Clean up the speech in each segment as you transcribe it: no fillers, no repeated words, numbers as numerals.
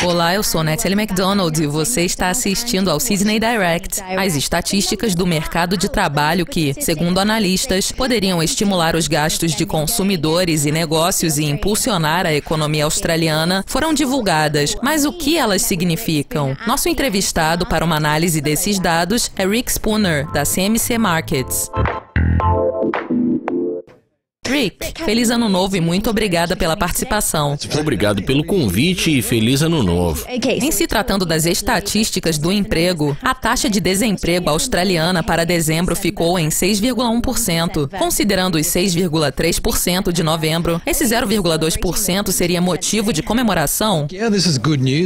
Olá, eu sou Natalie MacDonald e você está assistindo ao Sydney Direct, as estatísticas do mercado de trabalho que, segundo analistas, poderiam estimular os gastos de consumidores e negócios e impulsionar a economia australiana, foram divulgadas. Mas o que elas significam? Nosso entrevistado para uma análise desses dados é Rick Spooner, da CMC Markets. Rick, feliz ano novo e muito obrigada pela participação. Obrigado pelo convite e feliz ano novo. Em se tratando das estatísticas do emprego, a taxa de desemprego australiana para dezembro ficou em 6,1%. Considerando os 6,3% de novembro, esse 0,2% seria motivo de comemoração?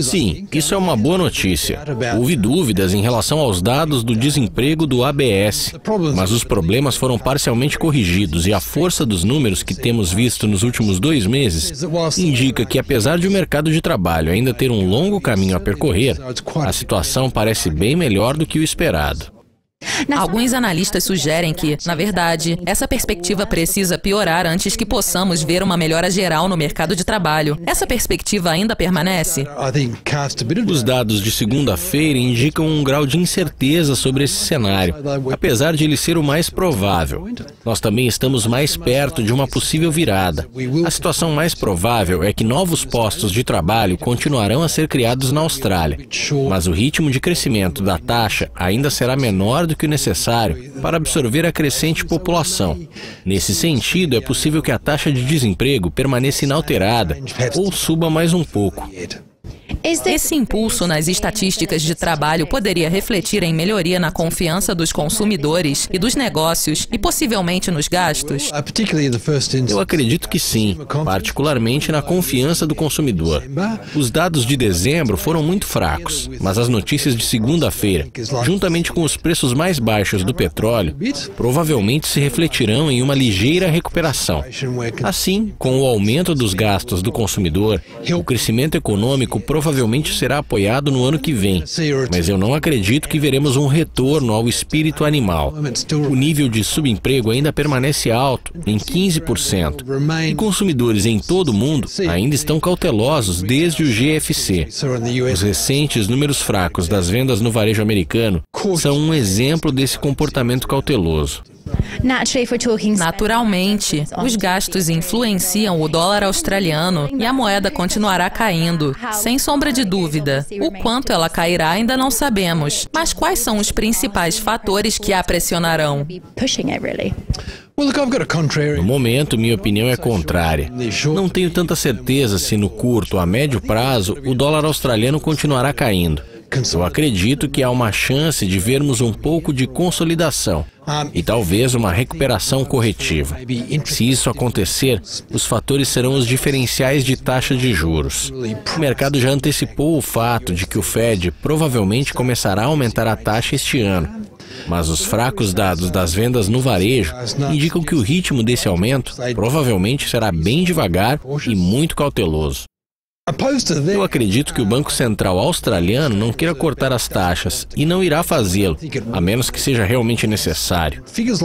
Sim, isso é uma boa notícia. Houve dúvidas em relação aos dados do desemprego do ABS, mas os problemas foram parcialmente corrigidos e a força dos números que temos visto nos últimos 2 meses indica que, apesar de o mercado de trabalho ainda ter um longo caminho a percorrer, a situação parece bem melhor do que o esperado. Alguns analistas sugerem que, na verdade, essa perspectiva precisa piorar antes que possamos ver uma melhora geral no mercado de trabalho. Essa perspectiva ainda permanece? Os dados de segunda-feira indicam um grau de incerteza sobre esse cenário, apesar de ele ser o mais provável. Nós também estamos mais perto de uma possível virada. A situação mais provável é que novos postos de trabalho continuarão a ser criados na Austrália, mas o ritmo de crescimento da taxa ainda será menor do que o necessário para absorver a crescente população. Nesse sentido, é possível que a taxa de desemprego permaneça inalterada ou suba mais um pouco. Esse impulso nas estatísticas de trabalho poderia refletir em melhoria na confiança dos consumidores e dos negócios e possivelmente nos gastos? Eu acredito que sim, particularmente na confiança do consumidor. Os dados de dezembro foram muito fracos, mas as notícias de segunda-feira, juntamente com os preços mais baixos do petróleo, provavelmente se refletirão em uma ligeira recuperação. Assim, com o aumento dos gastos do consumidor, o crescimento econômico provavelmente será apoiado no ano que vem, mas eu não acredito que veremos um retorno ao espírito animal. O nível de subemprego ainda permanece alto, em 15%, e consumidores em todo o mundo ainda estão cautelosos desde o GFC. Os recentes números fracos das vendas no varejo americano são um exemplo desse comportamento cauteloso. Naturalmente, os gastos influenciam o dólar australiano e a moeda continuará caindo, sem sombra de dúvida. O quanto ela cairá ainda não sabemos, mas quais são os principais fatores que a pressionarão? No momento, minha opinião é contrária. Não tenho tanta certeza se no curto a médio prazo o dólar australiano continuará caindo. Eu acredito que há uma chance de vermos um pouco de consolidação e talvez uma recuperação corretiva. Se isso acontecer, os fatores serão os diferenciais de taxa de juros. O mercado já antecipou o fato de que o Fed provavelmente começará a aumentar a taxa este ano, mas os fracos dados das vendas no varejo indicam que o ritmo desse aumento provavelmente será bem devagar e muito cauteloso. Eu acredito que o Banco Central australiano não queira cortar as taxas e não irá fazê-lo, a menos que seja realmente necessário.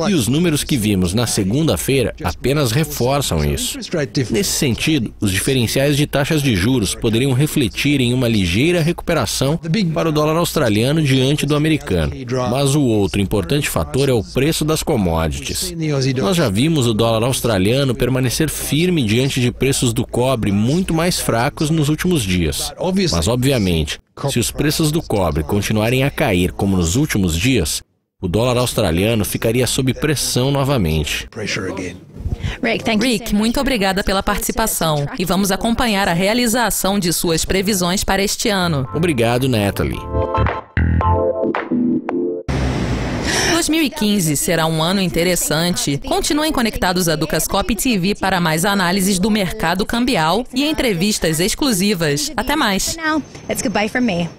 E os números que vimos na segunda-feira apenas reforçam isso. Nesse sentido, os diferenciais de taxas de juros poderiam refletir em uma ligeira recuperação para o dólar australiano diante do americano. Mas o outro importante fator é o preço das commodities. Nós já vimos o dólar australiano permanecer firme diante de preços do cobre muito mais fracos nos últimos dias. Mas, obviamente, se os preços do cobre continuarem a cair como nos últimos dias, o dólar australiano ficaria sob pressão novamente. Rick, muito obrigada pela participação e vamos acompanhar a realização de suas previsões para este ano. Obrigado, Natalie. 2015 será um ano interessante. Continuem conectados a Dukascopy TV para mais análises do mercado cambial e entrevistas exclusivas. Até mais! It's goodbye from me.